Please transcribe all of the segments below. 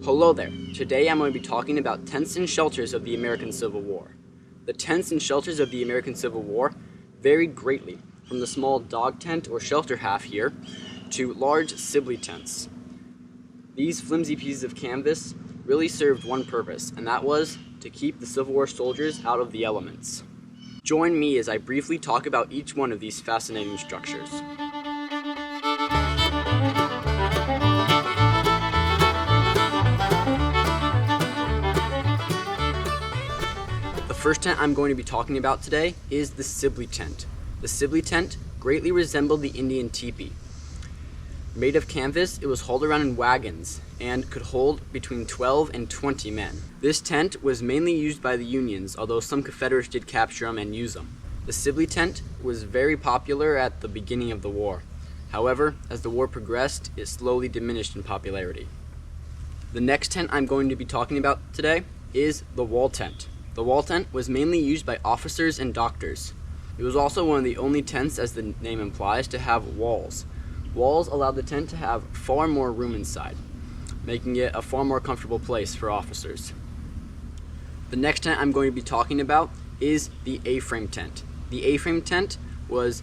Hello there. Today I'm going to be talking about tents and shelters of the American Civil War. The tents and shelters of the American Civil War varied greatly, from the small dog tent or shelter half here to large Sibley tents. These flimsy pieces of canvas really served one purpose, and that was to keep the Civil War soldiers out of the elements. Join me as I briefly talk about each one of these fascinating structures. The first tent I'm going to be talking about today is the Sibley Tent. The Sibley Tent greatly resembled the Indian teepee. Made of canvas, it was hauled around in wagons and could hold between 12 and 20 men. This tent was mainly used by the Unions, although some Confederates did capture them and use them. The Sibley Tent was very popular at the beginning of the war. However, as the war progressed, it slowly diminished in popularity. The next tent I'm going to be talking about today is the wall tent. The wall tent was mainly used by officers and doctors. It was also one of the only tents, as the name implies, to have walls. Walls allowed the tent to have far more room inside, making it a far more comfortable place for officers. The next tent I'm going to be talking about is the Aframe Tent. The Aframe Tent was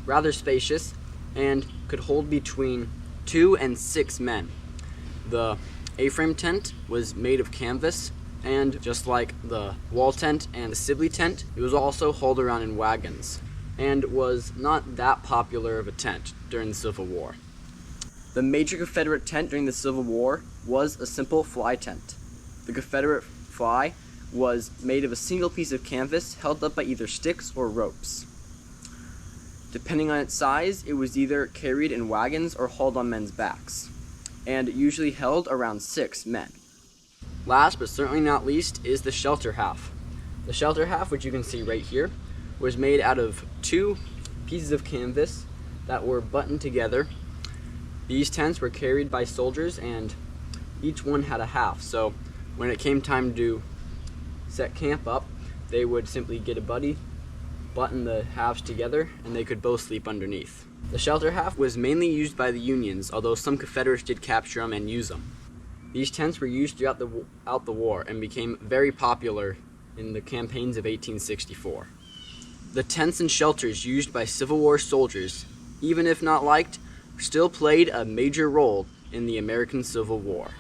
rather spacious and could hold between 2 and 6 men. The Aframe Tent was made of canvas, and just like the wall tent and the Sibley Tent, it was also hauled around in wagons and was not that popular of a tent during the Civil War. The major Confederate tent during the Civil War was a simple fly tent. The Confederate Fly was made of a single piece of canvas held up by either sticks or ropes. Depending on its size, it was either carried in wagons or hauled on men's backs, and usually held around 6 men. Last but certainly not least is the shelter half. The shelter half, which you can see right here, was made out of 2 pieces of canvas that were buttoned together. These tents were carried by soldiers, and each one had a half, so when it came time to set camp up, they would simply get a buddy, button the halves together, and they could both sleep underneath. The shelter half was mainly used by the Unions, although some Confederates did capture them and use them. These tents were used throughout the war and became very popular in the campaigns of 1864. The tents and shelters used by Civil War soldiers, even if not liked, still played a major role in the American Civil War.